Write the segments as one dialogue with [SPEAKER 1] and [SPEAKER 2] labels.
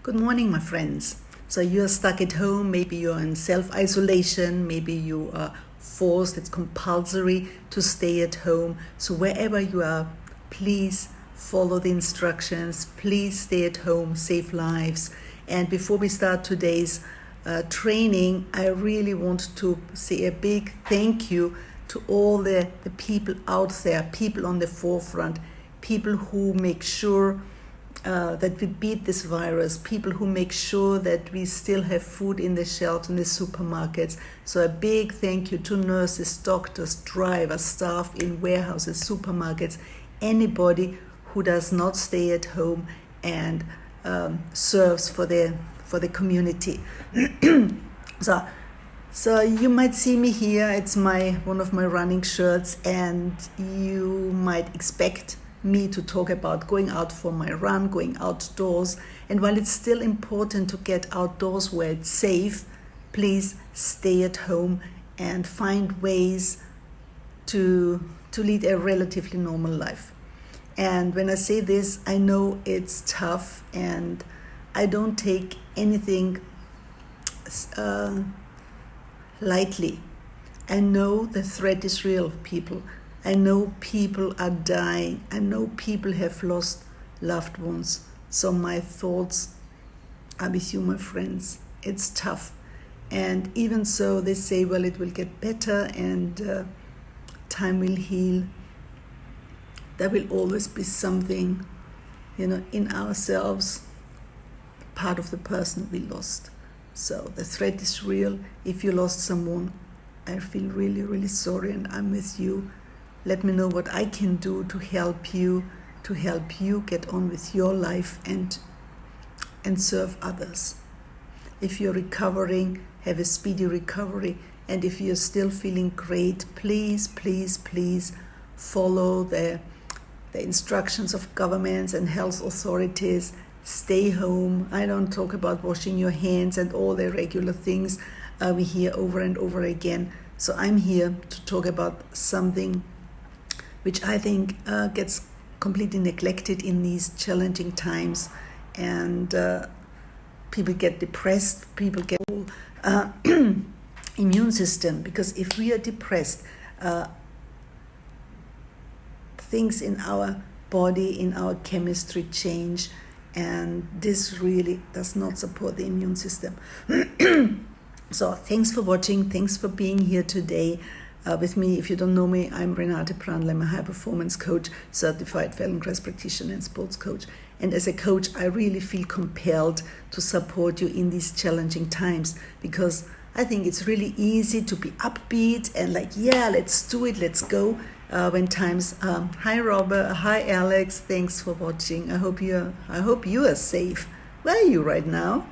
[SPEAKER 1] Good morning, my friends. So you're stuck at home, maybe you're in self-isolation, maybe you are forced, it's compulsory to stay at home. So wherever you are, please follow the instructions, please stay at home, save lives. And before we start today's training, I really want to say a big thank you to all the people out there, people on the forefront, people who make sure that we beat this virus, people who make sure that we still have food in the shelves in the supermarkets. So a big thank you to nurses, doctors, drivers, staff in warehouses, supermarkets, anybody who does not stay at home and serves for the community. So you might see me here, it's one of my running shirts, and you might expect me to talk about going out for my run, going outdoors. And while it's still important to get outdoors where it's safe, please stay at home and find ways to lead a relatively normal life. And when I say this, I know it's tough, and I don't take anything lightly. I know the threat is real, people. I know people are dying. I know people have lost loved ones. So my thoughts are with you, my friends. It's tough. And even so, they say, well, it will get better and time will heal. There will always be something, in ourselves, part of the person we lost. So the threat is real. If you lost someone, I feel really, really sorry, and I'm with you. Let me know what I can do to help you get on with your life and serve others. If you're recovering, have a speedy recovery. And if you're still feeling great, please, please, please follow the instructions of governments and health authorities. Stay home. I don't talk about washing your hands and all the regular things we hear over and over again. So I'm here to talk about something which I think gets completely neglected in these challenging times, and people get depressed, people get immune system, because if we are depressed, things in our body, in our chemistry change, and this really does not support the immune system. So thanks for watching, thanks for being here today. With me, if you don't know me, I'm Renate. I'm a high-performance coach, certified Feldenkrais practitioner and sports coach. And as a coach, I really feel compelled to support you in these challenging times, because I think it's really easy to be upbeat and let's do it, let's go. When times, hi Robert, hi Alex, thanks for watching. I hope you are safe. Where are you right now?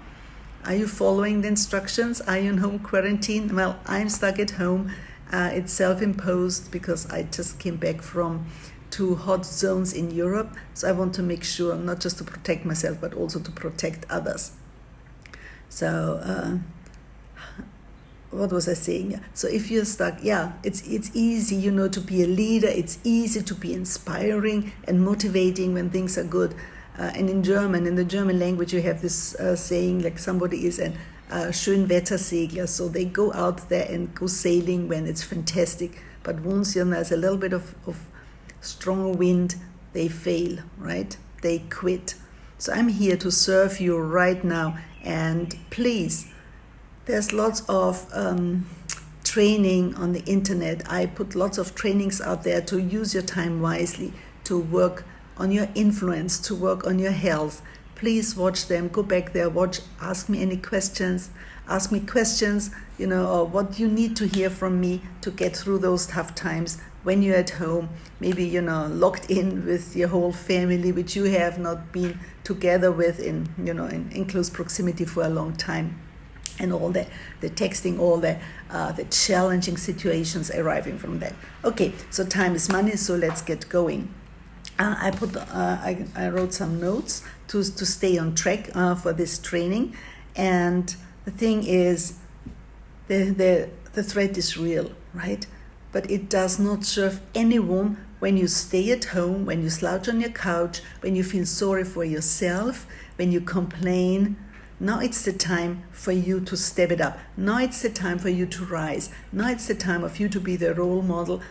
[SPEAKER 1] Are you following the instructions? Are you in home quarantine? Well, I'm stuck at home. It's self-imposed because I just came back from 2 hot zones in Europe. So I want to make sure not just to protect myself, but also to protect others. So what was I saying? So if you're stuck, it's easy, to be a leader. It's easy to be inspiring and motivating when things are good. And in the German language, you have this saying, like somebody is an Schönwettersegler, so they go out there and go sailing when it's fantastic. But once there's a little bit of strong wind, they fail, right? They quit. So I'm here to serve you right now. And please, there's lots of training on the internet. I put lots of trainings out there to use your time wisely, to work on your influence, to work on your health. Please watch them, go back there, watch, ask me any questions, or what you need to hear from me to get through those tough times when you're at home, maybe, locked in with your whole family, which you have not been together with in close proximity for a long time, and all the texting, all the challenging situations arriving from that. Okay, so time is money, so let's get going. I wrote some notes to stay on track for this training, and the thing is, the threat is real, right? But it does not serve anyone when you stay at home, when you slouch on your couch, when you feel sorry for yourself, when you complain. Now it's the time for you to step it up. Now it's the time for you to rise. Now it's the time of you to be the role model,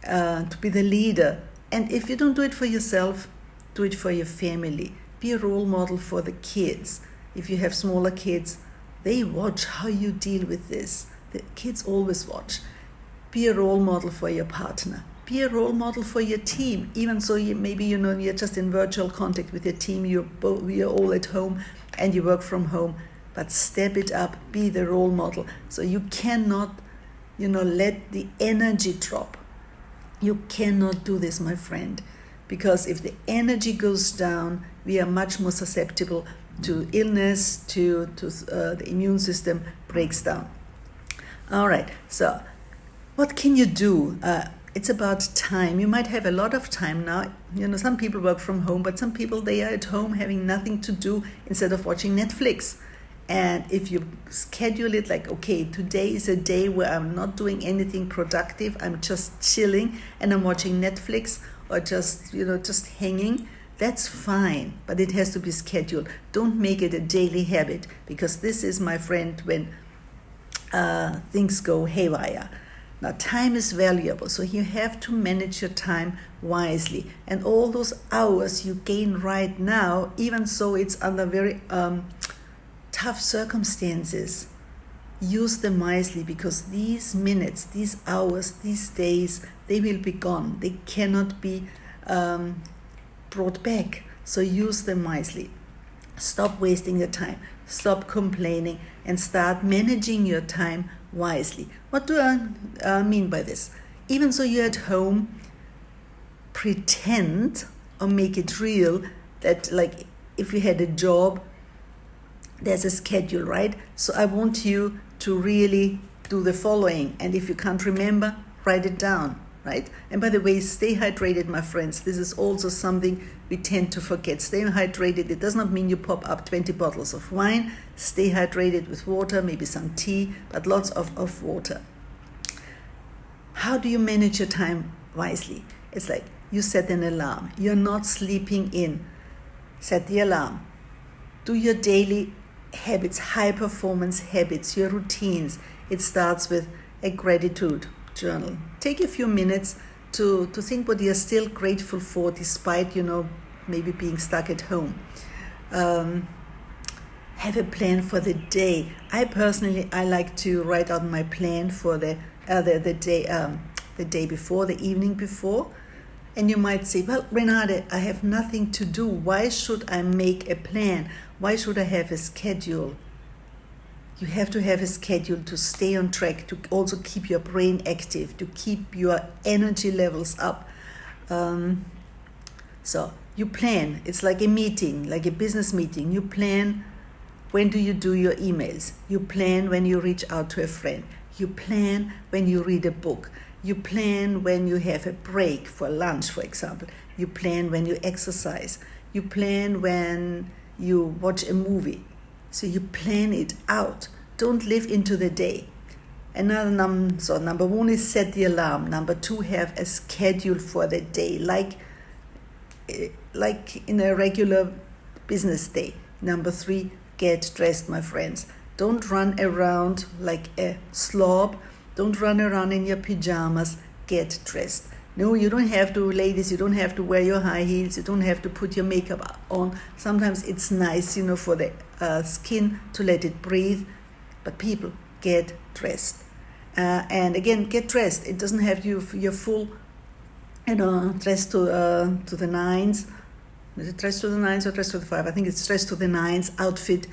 [SPEAKER 1] to be the leader. And if you don't do it for yourself, do it for your family. Be a role model for the kids. If you have smaller kids, they watch how you deal with this. The kids always watch. Be a role model for your partner. Be a role model for your team. Even so, maybe you're just in virtual contact with your team. You're all at home and you work from home. But step it up. Be the role model. So you cannot, let the energy drop. You cannot do this, my friend, because if the energy goes down, we are much more susceptible to illness, to the immune system breaks down. All right, so what can you do? It's about time. You might have a lot of time now. Some people work from home, but some people, they are at home having nothing to do instead of watching Netflix. And if you schedule it like, okay, today is a day where I'm not doing anything productive, I'm just chilling and I'm watching Netflix or just hanging, that's fine, but it has to be scheduled. Don't make it a daily habit, because this is, my friend, when things go haywire. Now, time is valuable, so you have to manage your time wisely. And all those hours you gain right now, even so it's under very tough circumstances, use them wisely, because these minutes, these hours, these days, they will be gone. They cannot be brought back. So use them wisely. Stop wasting your time. Stop complaining and start managing your time wisely. What do I mean by this? Even so you're at home, pretend or make it real that, like, if you had a job, there's a schedule, right? So I want you to really do the following. And if you can't remember, write it down, right? And by the way, stay hydrated, my friends. This is also something we tend to forget. Stay hydrated. It does not mean you pop up 20 bottles of wine. Stay hydrated with water, maybe some tea, but lots of water. How do you manage your time wisely? It's like you set an alarm. You're not sleeping in. Set the alarm. Do your daily habits, high performance habits, your routines. It starts with a gratitude journal. Take a few minutes to think what you're still grateful for, despite maybe being stuck at home. Have a plan for the day. I like to write out my plan for the day before, the evening before. And you might say, well, Renate, I have nothing to do. Why should I make a plan? Why should I have a schedule? You have to have a schedule to stay on track, to also keep your brain active, to keep your energy levels up. So you plan. It's like a meeting, like a business meeting. You plan, when do you do your emails? You plan when you reach out to a friend. You plan when you read a book. You plan when you have a break for lunch, for example. You plan when you exercise. You plan when you watch a movie. So you plan it out. Don't live into the day. Number one is set the alarm. Number two, have a schedule for the day, like in a regular business day. Number three, get dressed, my friends. Don't run around like a slob. Don't run around in your pajamas. Get dressed. No, you don't have to, ladies, you don't have to wear your high heels. You don't have to put your makeup on. Sometimes it's nice, for the skin to let it breathe. But people, get dressed. And again, get dressed. It doesn't have your full, dressed to the nines. Is it dressed to the nines or dressed to the five? I think it's dressed to the nines outfit.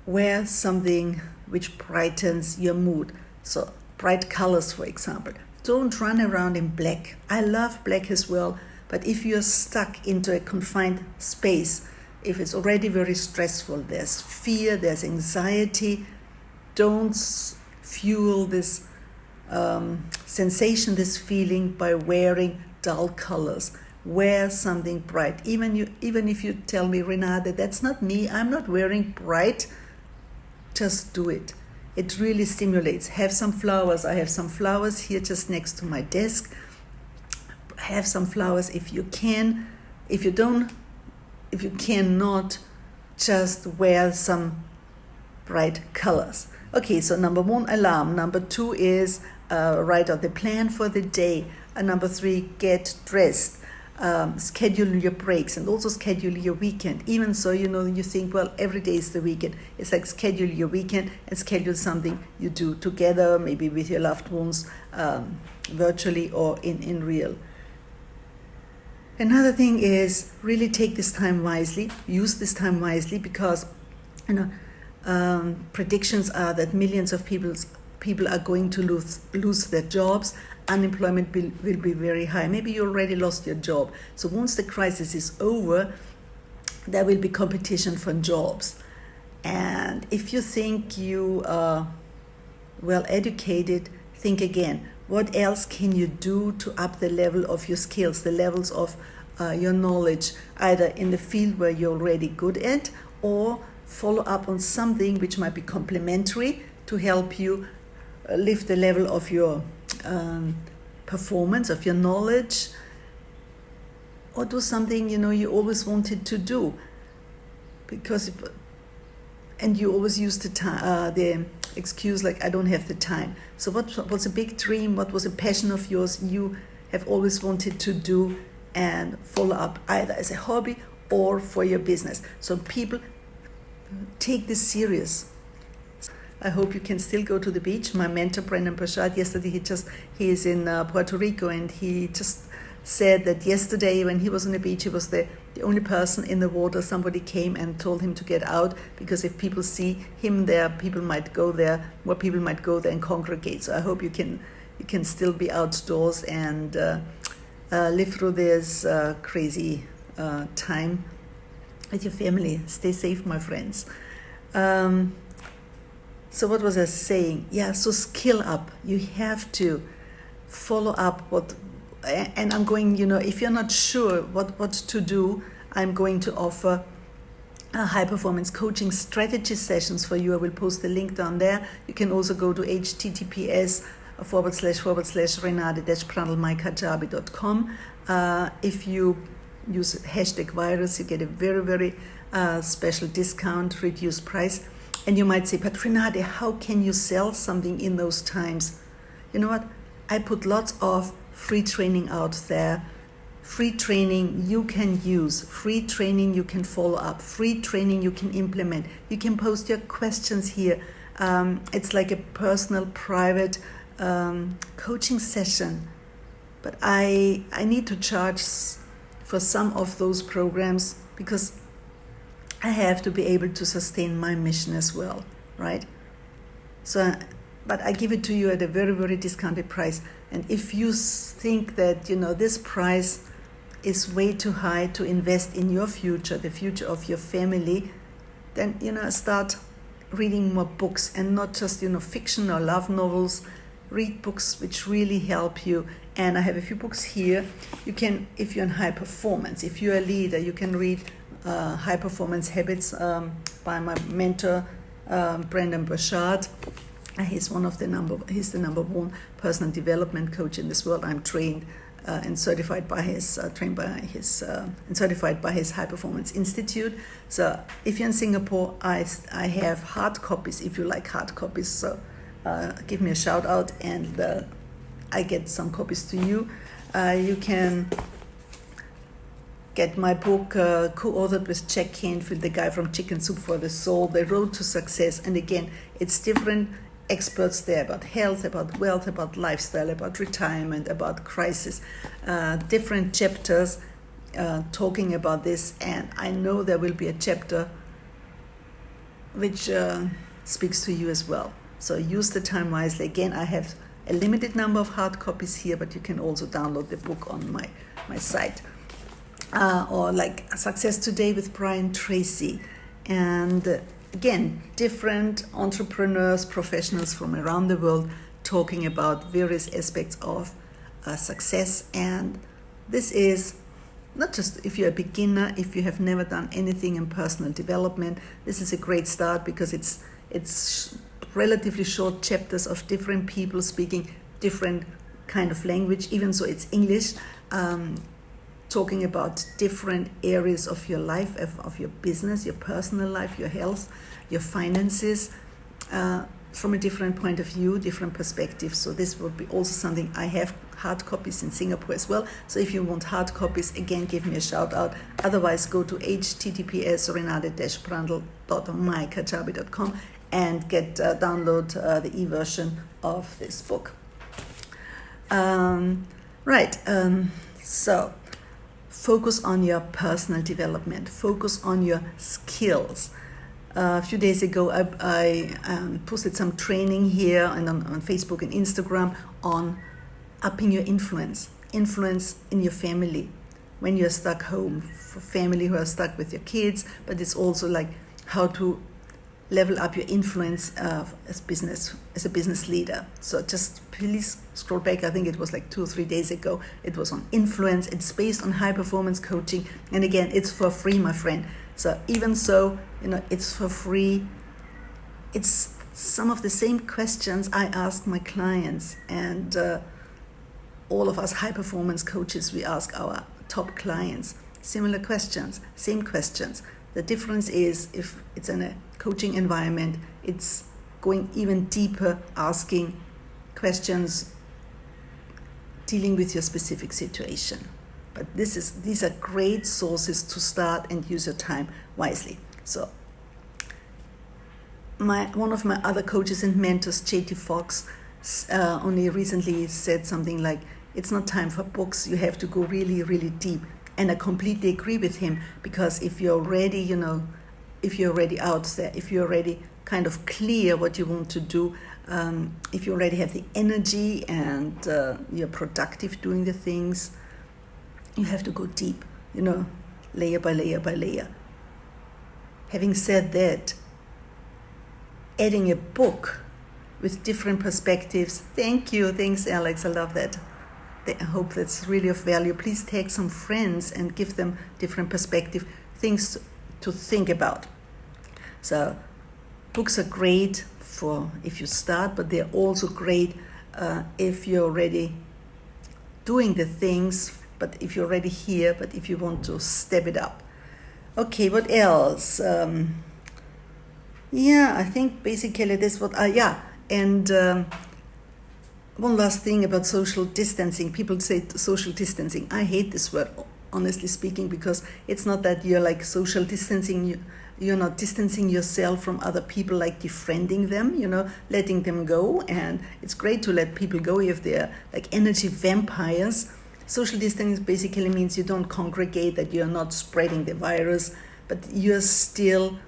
[SPEAKER 1] Wear something which brightens your mood. So bright colors, for example. Don't run around in black. I love black as well, but if you're stuck into a confined space, if it's already very stressful, there's fear, there's anxiety, don't fuel this sensation, this feeling by wearing dull colors. Wear something bright. Even if you tell me, Renate, that's not me, I'm not wearing bright, just do it. It really stimulates. Have some flowers. I have some flowers here just next to my desk. have some flowers if you can. If you cannot, just wear some bright colors. Okay, so number 1, alarm. Number 2 is write out the plan for the day. And number 3, get dressed. Schedule your breaks and also schedule your weekend. Even so, you think, well, every day is the weekend. It's like schedule your weekend and schedule something you do together, maybe with your loved ones, virtually or in real. Another thing is really take this time wisely, use this time wisely, because predictions are that millions of people are going to lose their jobs. Unemployment will be very high. Maybe you already lost your job. So once the crisis is over, there will be competition for jobs. And if you think you are well educated, think again. What else can you do to up the level of your skills, the levels of your knowledge, either in the field where you're already good at, or follow up on something which might be complementary to help you lift the level of your performance, of your knowledge, or do something you always wanted to do, and you always use the excuse like, I don't have the time. So what was a big dream, what was a passion of yours you have always wanted to do, and follow up either as a hobby or for your business. So people, take this serious. I hope you can still go to the beach. My mentor, Brendan Burchard, yesterday he is in Puerto Rico, and he just said that yesterday when he was on the beach, he was the only person in the water. Somebody came and told him to get out, because if people see him there, more people might go there and congregate. So I hope you can still be outdoors and live through this crazy time with your family. Stay safe, my friends. So what was I saying? Yeah, so skill up. You have to follow up and I'm going, if you're not sure what to do, I'm going to offer high performance coaching strategy sessions for you. I will post the link down there. You can also go to https://renate-prandelmaikajabi.com. If you use #virus, you get a very, very special discount, reduced price. And you might say, but Renate, how can you sell something in those times? You know what? I put lots of free training out there. Free training you can use. Free training you can follow up. Free training you can implement. You can post your questions here. It's like a personal, private coaching session. But I need to charge for some of those programs, because I have to be able to sustain my mission as well, right? So, but I give it to you at a very, very discounted price. And if you think that, this price is way too high to invest in your future, the future of your family, then, start reading more books, and not just, fiction or love novels. Read books which really help you. And I have a few books here. You can, if you're in high performance, if you're a leader, you can read High Performance Habits by my mentor, Brendan Burchard. He's the number 1 personal development coach in this world. I'm trained and certified by his High Performance Institute. So if you're in Singapore, I have hard copies. If you like hard copies, so give me a shout out, and I get some copies to you. You can get my book, co-authored with Jack Canfield, the guy from Chicken Soup for the Soul, The Road to Success. And again, it's different experts there about health, about wealth, about lifestyle, about retirement, about crisis, different chapters talking about this. And I know there will be a chapter which speaks to you as well. So use the time wisely. Again, I have a limited number of hard copies here, but you can also download the book on my site. Or like Success Today with Brian Tracy. And again, different entrepreneurs, professionals from around the world talking about various aspects of success. And this is not just if you're a beginner, if you have never done anything in personal development, this is a great start, because it's relatively short chapters of different people speaking different kind of language, even so it's English, talking about different areas of your life, of your business, your personal life, your health, your finances, from a different point of view, different perspectives. So this would be also something. I have hard copies in Singapore as well. So if you want hard copies, again, give me a shout out. Otherwise, go to https://renate-brandl.mykajabi.com and download the e-version of this book. So focus on your personal development. Focus on your skills. A few days ago, I posted some training here and on Facebook and Instagram on upping your influence in your family. When you're stuck home, for family who are stuck with your kids, but it's also like how to level up your influence as a business leader. So just please scroll back. I think it was like 2 or 3 days ago. It was on influence. It's based on high performance coaching, and again, it's for free, my friend. So even so, it's for free. It's some of the same questions I ask my clients, and all of us high performance coaches, we ask our top clients similar questions, same questions. The difference is if it's in a coaching environment, it's going even deeper, asking questions dealing with your specific situation. But these are great sources to start and use your time wisely. So one of my other coaches and mentors, JT Fox, only recently said something like, it's not time for books, you have to go really, really deep. And I completely agree with him, because if you're already, if you're already out there, if you're already kind of clear what you want to do, if you already have the energy and you're productive doing the things, you have to go deep, layer by layer by layer. Having said that, adding a book with different perspectives, thanks Alex, I love that. I hope that's really of value. Please take some friends and give them different perspective, things to think about. So books are great for if you start, but they're also great if you're already doing the things, but if you're already here, but if you want to step it up. Okay, what else? I think basically this one last thing about social distancing. People say social distancing. I hate this word, honestly speaking, because it's not that you're like social distancing. You're not distancing yourself from other people, like defriending them, letting them go. And it's great to let people go if they're like energy vampires. Social distancing basically means you don't congregate, that you're not spreading the virus, but you're still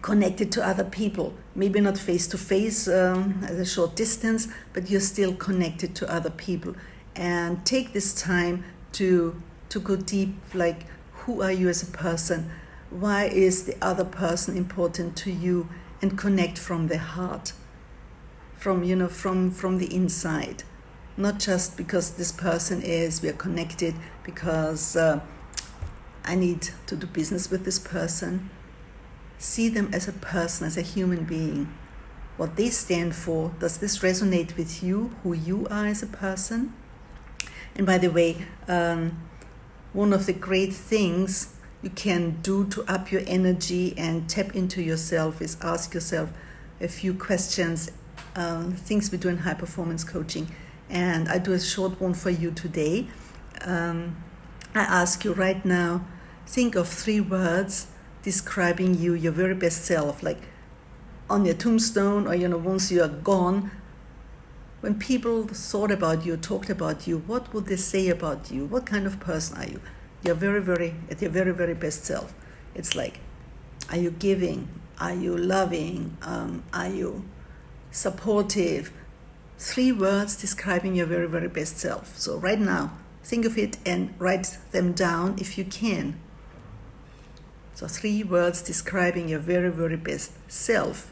[SPEAKER 1] connected to other people, maybe not face to face at a short distance, but you're still connected to other people. And take this time to go deep, like who are you as a person? Why is the other person important to you? And connect from the heart, from the inside, not just because this person we are connected because I need to do business with this person. See them as a person, as a human being. What they stand for, does this resonate with you, who you are as a person? And by the way, one of the great things you can do to up your energy and tap into yourself is ask yourself a few questions, things we do in high performance coaching. And I do a short one for you today. I ask you right now, think of 3 words describing you, your very best self, like on your tombstone, or once you are gone. When people thought about you, talked about you, what would they say about you? What kind of person are you? You're at your very, very best self. It's like, are you giving? Are you loving? Are you supportive? 3 words describing your very, very best self. So right now, think of it and write them down if you can. So 3 words describing your very, very best self.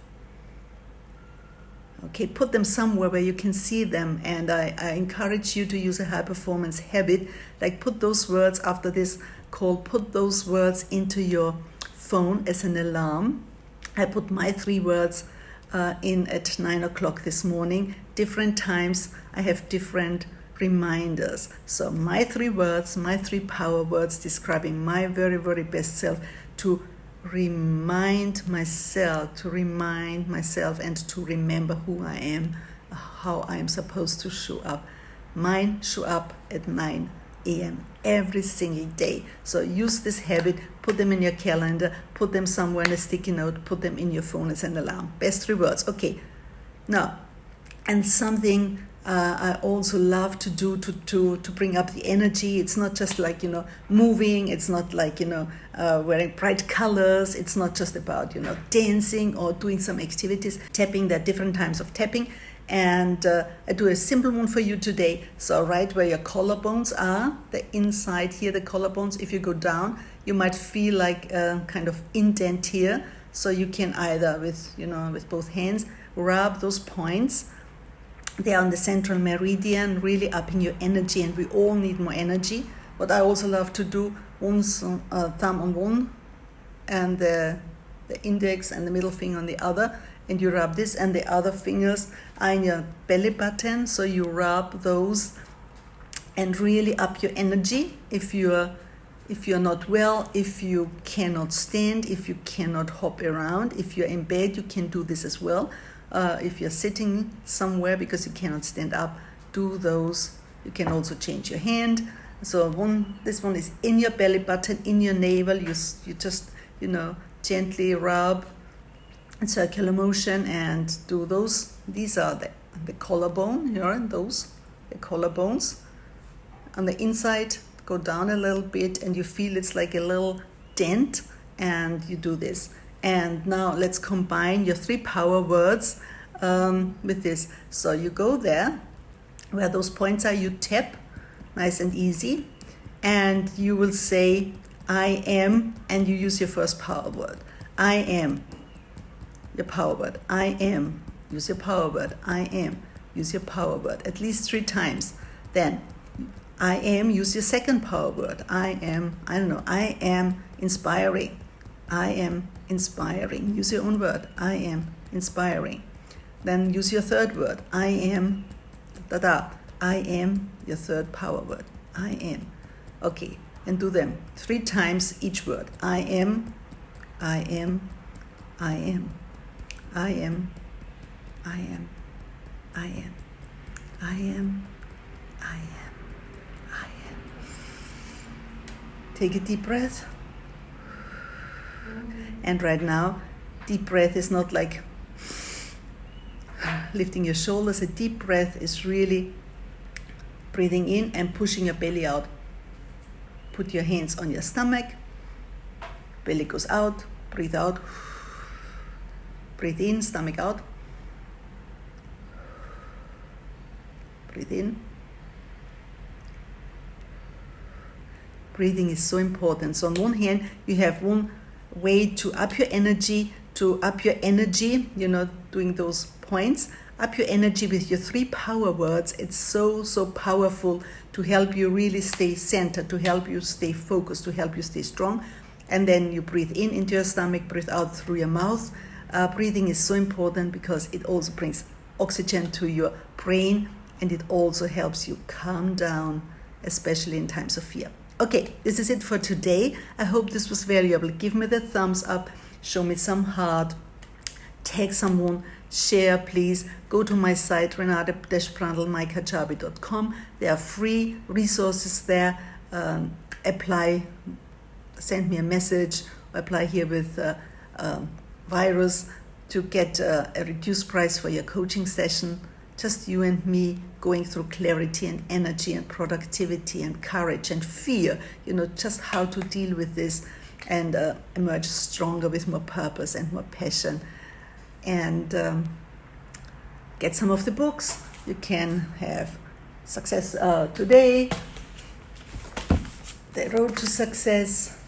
[SPEAKER 1] Okay, put them somewhere where you can see them, and I encourage you to use a high performance habit, like put those words after this call, put those words into your phone as an alarm. I put my 3 words in at 9 o'clock this morning. Different times I have different reminders. So my 3 words, my 3 power words describing my very, very best self, to remind myself and to remember who I am, how I am supposed to show up. Mine show up at 9 a.m. every single day. So use this habit, put them in your calendar, put them somewhere in a sticky note, put them in your phone as an alarm. Best 3 words. Okay. Now, and something I also love to do to bring up the energy. It's not just like, moving. It's not like, wearing bright colors. It's not just about, dancing or doing some activities. Tapping, there are different types of tapping. And I do a simple one for you today. So right where your collarbones are, the inside here, the collarbones, if you go down, you might feel like a kind of indent here. So you can either with both hands rub those points. They are on the central meridian, really upping your energy, and we all need more energy. What I also love to do, thumb on one, and the index and the middle finger on the other, and you rub this, and the other fingers are in your belly button, so you rub those and really up your energy. If you're not well, if you cannot stand, if you cannot hop around, if you're in bed, you can do this as well. If you're sitting somewhere because you cannot stand up, do those. You can also change your hand. So this one is in your belly button, in your navel. You just gently rub in circular motion and do those. These are the collarbone. The collarbones. On the inside, go down a little bit, and you feel it's like a little dent, and you do this. And now let's combine your 3 power words with this. So you go there, where those points are, you tap, nice and easy, and you will say, I am, and you use your first power word. I am, your power word. I am, use your power word. I am, use your power word. At least 3 times. Then, I am, use your second power word. I am inspiring. I am inspiring. Use your own word. I am inspiring. Then use your third word. I am, I am, your third power word. I am. Okay, and do them 3 times each word. I am, I am, I am, I am, I am, I am, I am, I am, I am. Take a deep breath. And right now, deep breath is not like lifting your shoulders. A deep breath is really breathing in and pushing your belly out. Put your hands on your stomach. Belly goes out. Breathe out. Breathe in, stomach out. Breathe in. Breathing is so important. So on one hand, you have one way to up your energy, doing those points, up your energy with your 3 power words. It's so powerful to help you really stay centered, to help you stay focused, to help you stay strong. And then you breathe in into your stomach, breathe out through your mouth. Breathing is so important because it also brings oxygen to your brain, and it also helps you calm down, especially in times of fear. Okay, this is it for today. I hope this was valuable. Give me the thumbs up, show me some heart, tag someone, share please. Go to my site, renate-brandl.com. There are free resources there. Apply, send me a message, apply here with Virus to get a reduced price for your coaching session. Just you and me going through clarity and energy and productivity and courage and fear, just how to deal with this and emerge stronger with more purpose and more passion. And get some of the books. You can have Success Today, The Road to Success,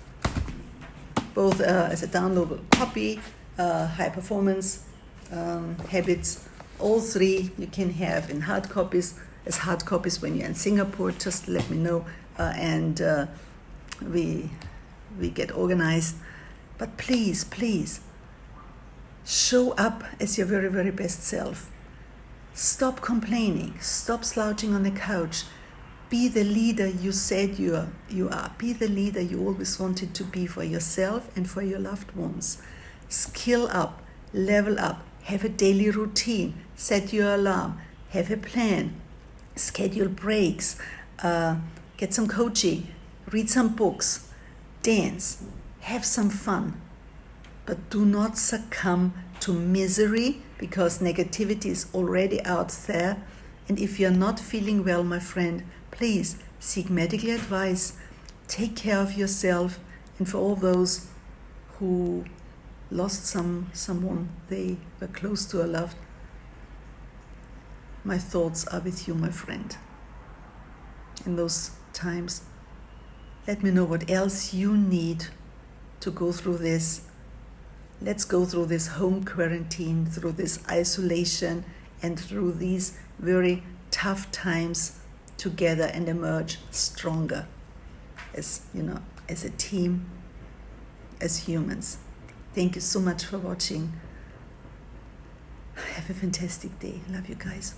[SPEAKER 1] both as a downloadable copy, High Performance Habits. All 3 you can have in hard copies. As hard copies when you're in Singapore, just let me know and we get organized. But please, Show up as your very, very best self. Stop complaining. Stop slouching on the couch. Be the leader you said you are. Be the leader you always wanted to be for yourself and for your loved ones. Skill up, level up, have a daily routine, set your alarm, have a plan, schedule breaks, get some coaching, read some books, dance, have some fun. But do not succumb to misery, because negativity is already out there. And if you're not feeling well, my friend, please seek medical advice, take care of yourself. And for all those who lost someone they were close to or loved, my thoughts are with you, my friend. In those times, let me know what else you need to go through this. Let's go through this home quarantine, through this isolation, and through these very tough times together, and emerge stronger as a team, as humans. Thank you so much for watching. Have a fantastic day. Love you guys.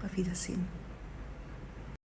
[SPEAKER 1] Auf Wiedersehen.